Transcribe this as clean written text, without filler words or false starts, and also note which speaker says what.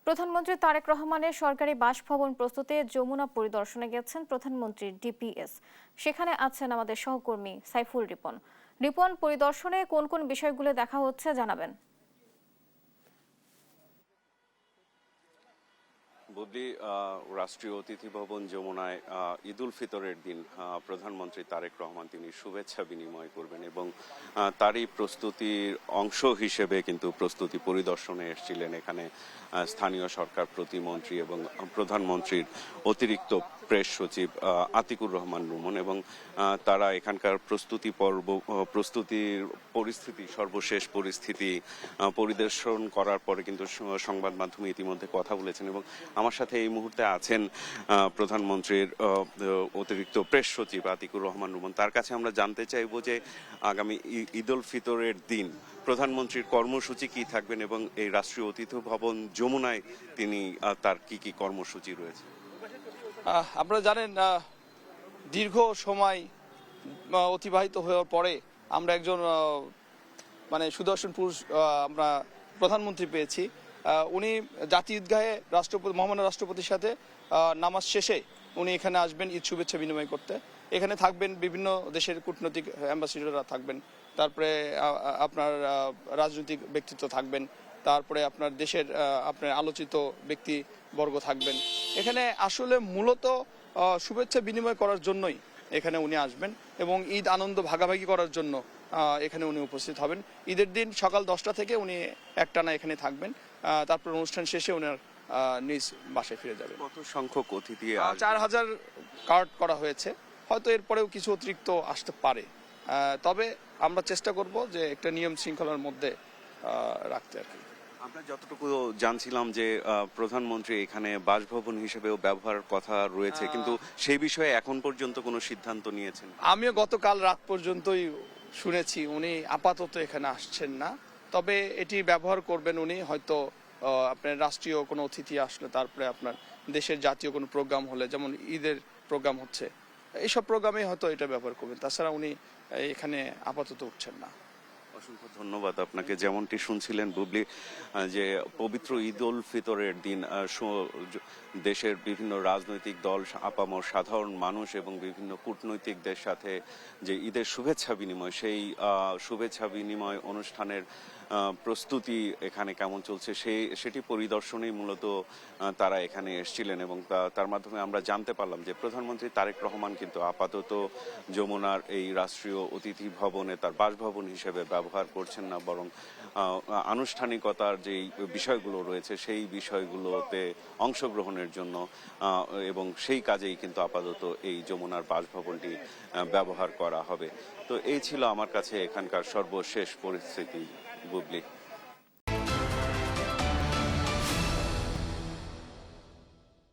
Speaker 1: প্রধানমন্ত্রী তারেক রহমানের সরকারি বাসভবন প্রস্তুতে যমুনা পরিদর্শনে গেছেন প্রধানমন্ত্রীর ডিপিএস। সেখানে আছেন আমাদের সহকর্মী সাইফুল রিপন। রিপন, পরিদর্শনে কোন কোন বিষয়গুলো দেখা হচ্ছে জানাবেন।
Speaker 2: বুবলি, রাষ্ট্রীয় অতিথি ভবন যমুনায় ঈদুল ফিতরের দিন প্রধানমন্ত্রী তারেক রহমান তিনি শুভেচ্ছা বিনিময় করবেন এবং তারই প্রস্তুতির অংশ হিসেবে কিন্তু প্রস্তুতি পরিদর্শনে এসেছিলেন এখানে স্থানীয় সরকার প্রতিমন্ত্রী এবং প্রধানমন্ত্রীর অতিরিক্ত প্রেস সচিব আতিকুর রহমান রুমন, এবং তারা এখানকার প্রস্তুতির পরিস্থিতি, সর্বশেষ পরিস্থিতি পরিদর্শন করার পরে কিন্তু সংবাদ মাধ্যমে ইতিমধ্যে কথা বলেছেন। এবং আমার সাথে এই মুহূর্তে আছেন প্রধানমন্ত্রীর অতিরিক্ত প্রেস সচিব আতিকুর রহমান রুমন। তার কাছে আমরা জানতে চাইব যে আগামী ঈদুল ফিতরের দিন প্রধানমন্ত্রীর কর্মসূচি কি থাকবেন এবং এই রাষ্ট্রীয় অতিথি ভবন যমুনায় তিনি তার কি কি কর্মসূচি রয়েছে।
Speaker 3: আপনারা জানেন, দীর্ঘ সময় অতিবাহিত হওয়ার পরে আমরা একজন সুদর্শন পুরুষ আমরা প্রধানমন্ত্রী পেয়েছি। উনি জাতীয় ঈদগাহে মহামান্য রাষ্ট্রপতির সাথে নামাজ শেষে উনি এখানে আসবেন ঈদ শুভেচ্ছা বিনিময় করতে। এখানে থাকবেন বিভিন্ন দেশের কূটনৈতিক অ্যাম্বাসিডাররা থাকবেন, তারপরে আপনার রাজনৈতিক ব্যক্তিত্ব থাকবেন, তারপরে আপনার দেশের আপনার আলোচিত ব্যক্তিবর্গ থাকবেন। এখানে আসলে মূলত শুভেচ্ছা বিনিময় করার জন্যই এখানে উনি আসবেন এবং ঈদ আনন্দ ভাগাভাগি করার জন্য এখানে উনি উপস্থিত হবেন। ঈদের দিন সকাল 10টা থেকে উনি একটানা এখানে থাকবেন, তারপর অনুষ্ঠান শেষে উনার নিজ বাসায় ফিরে যাবেন।
Speaker 2: কত সংখ্যক অতিথি?
Speaker 3: 4000 কার্ড করা হয়েছে, হয়তো এরপরেও কিছু অতিরিক্ত আসতে পারে, তবে আমরা চেষ্টা করব যে একটা নিয়ম শৃঙ্খলার মধ্যে রাখতে আর কি।
Speaker 2: আমরা যতটুকু জানছিলাম যে প্রধানমন্ত্রী এখানে বাসভবন হিসেবেও ব্যবহারের কথা রয়েছে, কিন্তু সেই বিষয়ে এখন পর্যন্ত কোনো সিদ্ধান্ত নিয়েছেন?
Speaker 3: আমিও গতকাল রাত পর্যন্তই শুনেছি উনি আপাতত এখানে আসছেন না, তবে এটি ব্যবহার করবেন উনি হয়তো আপনার রাষ্ট্রীয় কোনো অতিথি আসলে, তারপরে আপনার দেশের জাতীয় কোনো প্রোগ্রাম হলে, যেমন ঈদের প্রোগ্রাম হচ্ছে, এইসব প্রোগ্রামে হয়তো এটা ব্যবহার করবেন। তাছাড়া উনি এখানে আপাতত উঠছেন না।
Speaker 2: অসংখ্য ধন্যবাদ আপনাকে। যেমনটি শুনছিলেন বুবলি, যে পবিত্র ঈদ উল ফিতরের দিন দেশের বিভিন্ন রাজনৈতিক দল, আপামর সাধারণ মানুষ এবং বিভিন্ন কূটনৈতিকদের সাথে যে ঈদের শুভেচ্ছা বিনিময়, সেই শুভেচ্ছা বিনিময় অনুষ্ঠানের প্রস্তুতি এখানে কেমন চলছে সেটি পরিদর্শনেই মূলত তারা এখানে এসেছিলেন। এবং তার মাধ্যমে আমরা জানতে পারলাম যে প্রধানমন্ত্রী তারেক রহমান কিন্তু আপাতত যমুনার এই রাষ্ট্রীয় অতিথি ভবনে তার বাসভবন হিসেবে ব্যবহার করছেন না, বরং আনুষ্ঠানিকতার যেই বিষয়গুলো রয়েছে সেই বিষয়গুলোতে অংশগ্রহণের জন্য এবং সেই কাজেই কিন্তু আপাতত এই যমুনার বাসভবনটি ব্যবহার করা হবে। তো এই ছিল আমার কাছে এখানকার সর্বশেষ পরিস্থিতি বুবলি।